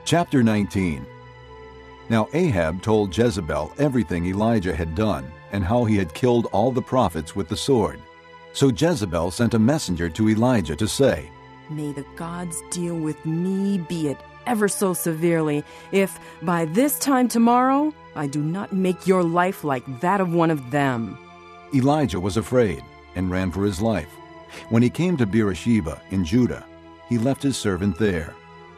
Chapter 19. Now Ahab told Jezebel everything Elijah had done and how he had killed all the prophets with the sword. So Jezebel sent a messenger to Elijah to say, "May the gods deal with me, be it ever so severely, if by this time tomorrow I do not make your life like that of one of them." Elijah was afraid and ran for his life. When he came to Beersheba in Judah, he left his servant there,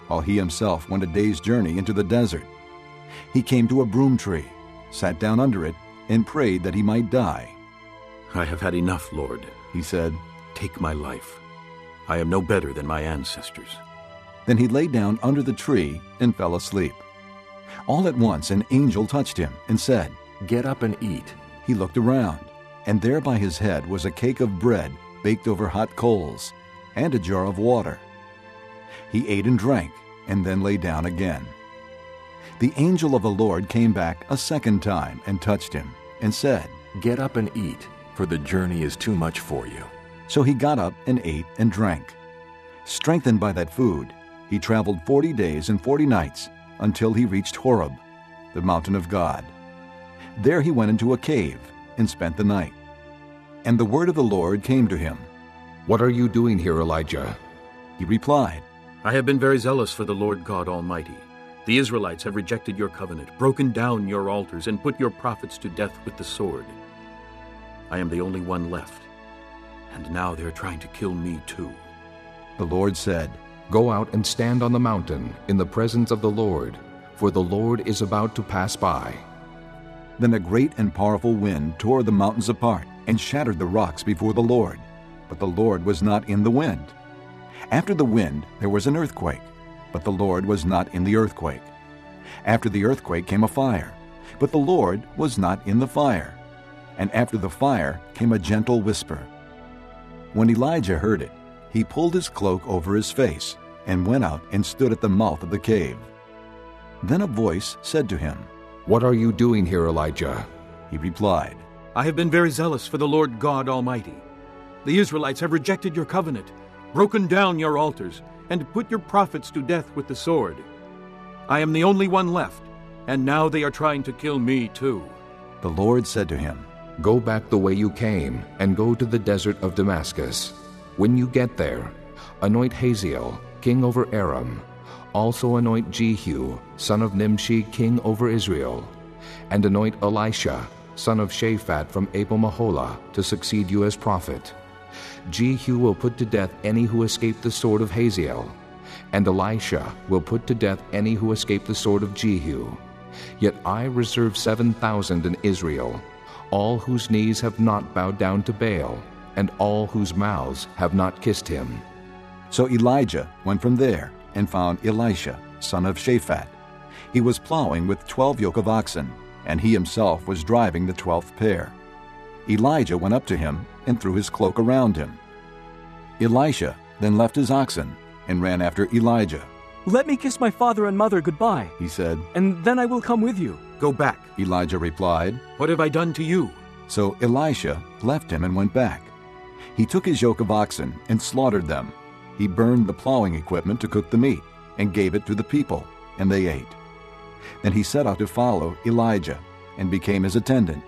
while he himself went a day's journey into the desert. He came to a broom tree, sat down under it, and prayed that he might die. "I have had enough, Lord," he said. "Take my life. I am no better than my ancestors." Then he lay down under the tree and fell asleep. All at once an angel touched him and said, "Get up and eat." He looked around, and there by his head was a cake of bread baked over hot coals, and a jar of water. He ate and drank, and then lay down again. The angel of the Lord came back a second time and touched him, and said, "Get up and eat, for the journey is too much for you." So he got up and ate and drank. Strengthened by that food, he traveled 40 days and 40 nights until he reached Horeb, the mountain of God. There he went into a cave and spent the night. And the word of the Lord came to him. "What are you doing here, Elijah?" He replied, "I have been very zealous for the Lord God Almighty. The Israelites have rejected your covenant, broken down your altars, and put your prophets to death with the sword. I am the only one left, and now they are trying to kill me too." The Lord said, "Go out and stand on the mountain in the presence of the Lord, for the Lord is about to pass by." Then a great and powerful wind tore the mountains apart and shattered the rocks before the Lord, but the Lord was not in the wind. After the wind there was an earthquake, but the Lord was not in the earthquake. After the earthquake came a fire, but the Lord was not in the fire. And after the fire came a gentle whisper. When Elijah heard it, he pulled his cloak over his face and went out and stood at the mouth of the cave. Then a voice said to him, "What are you doing here, Elijah?" He replied, "I have been very zealous for the Lord God Almighty. The Israelites have rejected your covenant, broken down your altars, and put your prophets to death with the sword. I am the only one left, and now they are trying to kill me too." The Lord said to him, "Go back the way you came and go to the desert of Damascus. When you get there, anoint Hazael, king over Aram. Also anoint Jehu, son of Nimshi, king over Israel. And anoint Elisha, son of Shaphat from Abel-Meholah, to succeed you as prophet. Jehu will put to death any who escape the sword of Hazael, and Elisha will put to death any who escape the sword of Jehu. Yet I reserve 7,000 in Israel, all whose knees have not bowed down to Baal, and all whose mouths have not kissed him." So Elijah went from there and found Elisha, son of Shaphat. He was plowing with 12 yoke of oxen, and he himself was driving the 12th pair. Elijah went up to him and threw his cloak around him. Elisha then left his oxen and ran after Elijah. "Let me kiss my father and mother goodbye," he said. "and then I will come with you." "Go back," Elijah replied. "What have I done to you?" So Elisha left him and went back. He took his yoke of oxen and slaughtered them. He burned the plowing equipment to cook the meat and gave it to the people, and they ate. Then he set out to follow Elijah and became his attendant.